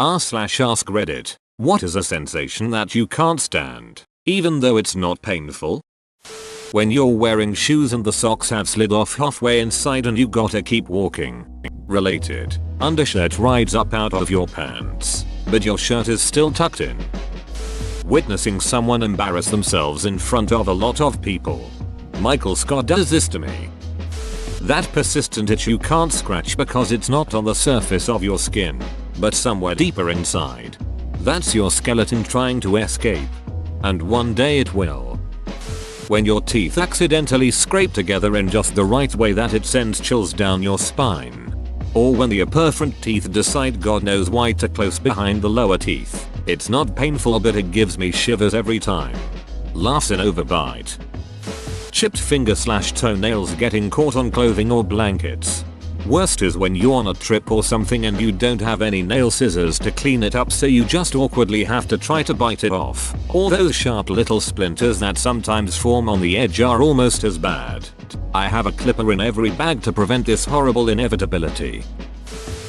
r/ask Reddit. What is a sensation that you can't stand, even though it's not painful? When you're wearing shoes and the socks have slid off halfway inside and you gotta keep walking. Related. Undershirt rides up out of your pants, but your shirt is still tucked in. Witnessing someone embarrass themselves in front of a lot of people. Michael Scott does this to me. That persistent itch you can't scratch because it's not on the surface of your skin, but somewhere deeper inside. That's your skeleton trying to escape. And one day it will. When your teeth accidentally scrape together in just the right way that it sends chills down your spine. Or when the imperfect teeth decide God knows why to close behind the lower teeth. It's not painful but it gives me shivers every time. Laughs and overbite. Chipped finger/toenails getting caught on clothing or blankets. Worst is when you're on a trip or something and you don't have any nail scissors to clean it up, so you just awkwardly have to try to bite it off. Or those sharp little splinters that sometimes form on the edge are almost as bad. I have a clipper in every bag to prevent this horrible inevitability.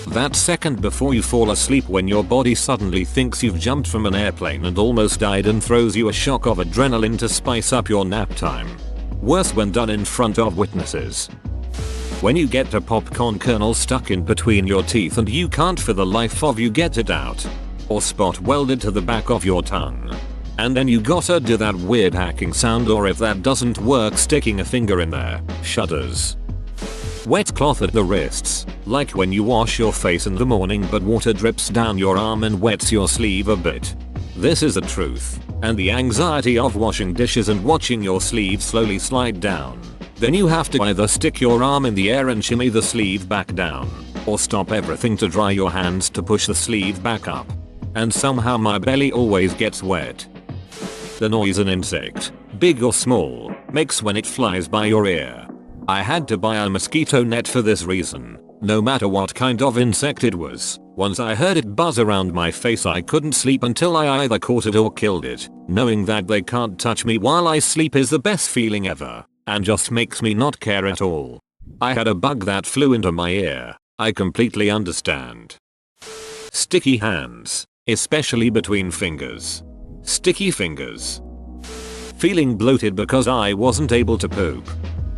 That second before you fall asleep when your body suddenly thinks you've jumped from an airplane and almost died and throws you a shock of adrenaline to spice up your nap time. Worse when done in front of witnesses. When you get a popcorn kernel stuck in between your teeth and you can't for the life of you get it out. Or spot welded to the back of your tongue. And then you gotta do that weird hacking sound, or if that doesn't work, sticking a finger in there. Shudders. Wet cloth at the wrists, like when you wash your face in the morning but water drips down your arm and wets your sleeve a bit. This is the truth. And the anxiety of washing dishes and watching your sleeve slowly slide down. Then you have to either stick your arm in the air and shimmy the sleeve back down, or stop everything to dry your hands to push the sleeve back up. And somehow my belly always gets wet. The noise an insect, big or small, makes when it flies by your ear. I had to buy a mosquito net for this reason. No matter what kind of insect it was, once I heard it buzz around my face I couldn't sleep until I either caught it or killed it. Knowing that they can't touch me while I sleep is the best feeling ever. And just makes me not care at all. I had a bug that flew into my ear. I completely understand. Sticky hands, especially between fingers. Sticky fingers. Feeling bloated because I wasn't able to poop.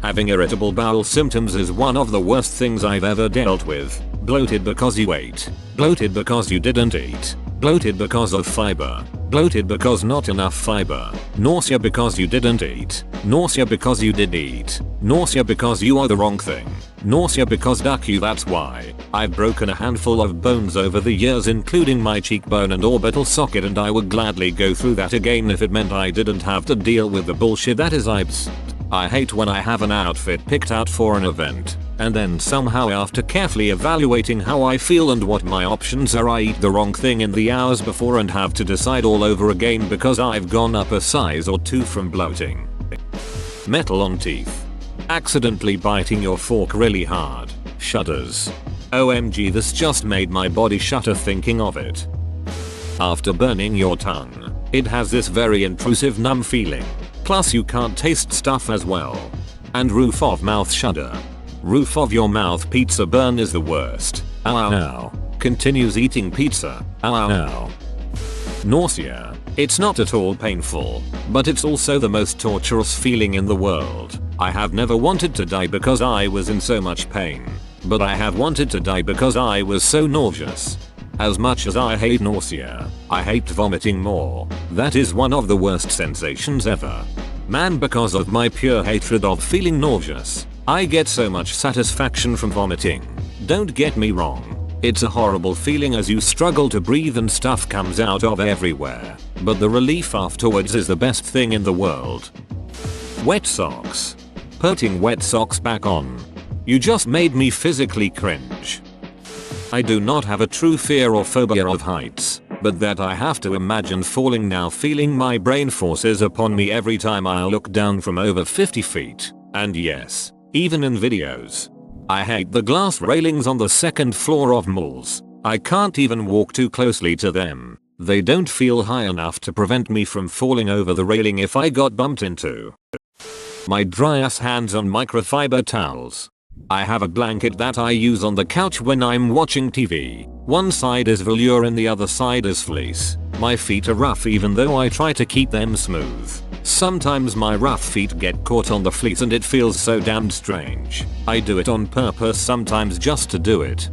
Having irritable bowel symptoms is one of the worst things I've ever dealt with. Bloated because you ate. Bloated because you didn't eat. Bloated because of fiber. Bloated because not enough fiber. Nausea because you didn't eat. Nausea because you did eat. Nausea because you are the wrong thing. Nausea because duck you, that's why. I've broken a handful of bones over the years, including my cheekbone and orbital socket, and I would gladly go through that again if it meant I didn't have to deal with the bullshit that is IBS. I hate when I have an outfit picked out for an event, and then somehow after carefully evaluating how I feel and what my options are, I eat the wrong thing in the hours before and have to decide all over again because I've gone up a size or two from bloating. Metal on teeth. Accidentally biting your fork really hard. Shudders. OMG, this just made my body shudder thinking of it. After burning your tongue, it has this very intrusive numb feeling. Plus you can't taste stuff as well. And roof of mouth shudder. Roof of your mouth pizza burn is the worst. Ow ow ow. Continues eating pizza. Ow ow ow. Nausea. It's not at all painful, but it's also the most torturous feeling in the world. I have never wanted to die because I was in so much pain, but I have wanted to die because I was so nauseous. As much as I hate nausea, I hate vomiting more. That is one of the worst sensations ever. Man, because of my pure hatred of feeling nauseous, I get so much satisfaction from vomiting. Don't get me wrong. It's a horrible feeling as you struggle to breathe and stuff comes out of everywhere. But the relief afterwards is the best thing in the world. Wet socks. Putting wet socks back on. You just made me physically cringe. I do not have a true fear or phobia of heights, but that I have to imagine falling now, feeling my brain forces upon me every time I look down from over 50 feet. And yes, even in videos. I hate the glass railings on the second floor of malls. I can't even walk too closely to them. They don't feel high enough to prevent me from falling over the railing if I got bumped into. My dry ass hands on microfiber towels. I have a blanket that I use on the couch when I'm watching TV. One side is velour and the other side is fleece. My feet are rough even though I try to keep them smooth. Sometimes my rough feet get caught on the fleece and it feels so damned strange. I do it on purpose sometimes just to do it.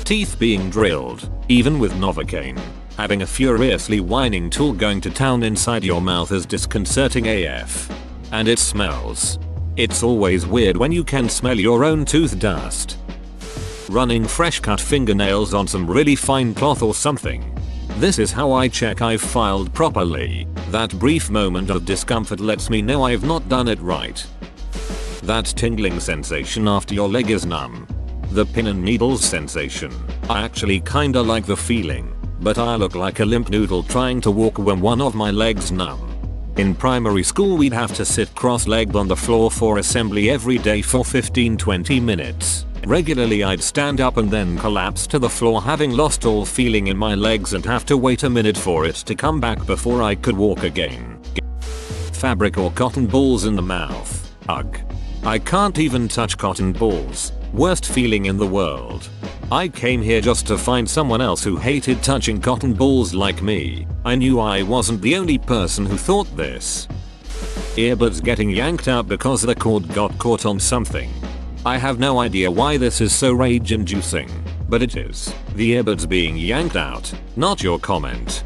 Teeth being drilled, even with Novocaine. Having a furiously whining tool going to town inside your mouth is disconcerting AF. And it smells. It's always weird when you can smell your own tooth dust. Running fresh cut fingernails on some really fine cloth or something. This is how I check I've filed properly. That brief moment of discomfort lets me know I've not done it right. That tingling sensation after your leg is numb. The pin and needles sensation. I actually kinda like the feeling, but I look like a limp noodle trying to walk when one of my legs numb. In primary school we'd have to sit cross-legged on the floor for assembly every day for 15-20 minutes. Regularly I'd stand up and then collapse to the floor having lost all feeling in my legs and have to wait a minute for it to come back before I could walk again. Fabric or cotton balls in the mouth. Ugh. I can't even touch cotton balls. Worst feeling in the world. I came here just to find someone else who hated touching cotton balls like me. I knew I wasn't the only person who thought this. Earbuds getting yanked out because the cord got caught on something. I have no idea why this is so rage inducing, but it is. The earbuds being yanked out, not your comment.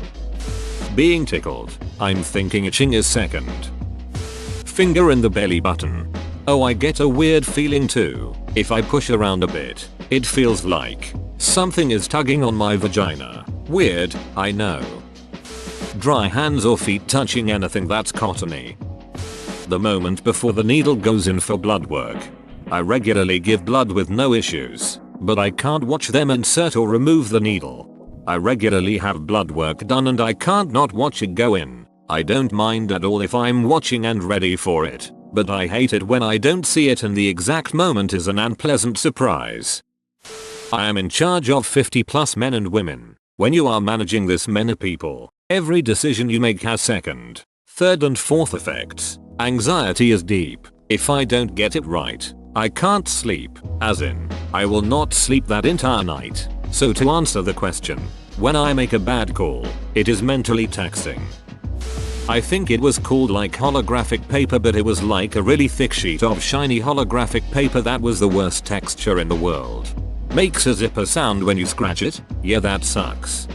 Being tickled. I'm thinking itching is second. Finger in the belly button. Oh, I get a weird feeling too. If I push around a bit, it feels like something is tugging on my vagina. Weird, I know. Dry hands or feet touching anything that's cottony. The moment before the needle goes in for blood work. I regularly give blood with no issues, but I can't watch them insert or remove the needle. I regularly have blood work done and I can't not watch it go in. I don't mind at all if I'm watching and ready for it, but I hate it when I don't see it and the exact moment is an unpleasant surprise. I am in charge of 50+ men and women. When you are managing this many people, every decision you make has second, third and fourth effects. Anxiety is deep. If I don't get it right, I can't sleep, as in, I will not sleep that entire night. So to answer the question, when I make a bad call, it is mentally taxing. I think it was called like holographic paper, but it was like a really thick sheet of shiny holographic paper that was the worst texture in the world. Makes a zipper sound when you scratch it. Yeah, that sucks.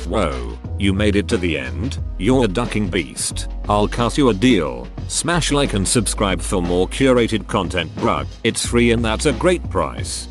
Whoa, you made it to the end? You're a ducking beast. I'll cut you a deal. Smash like and subscribe for more curated content, bruh. It's free and that's a great price.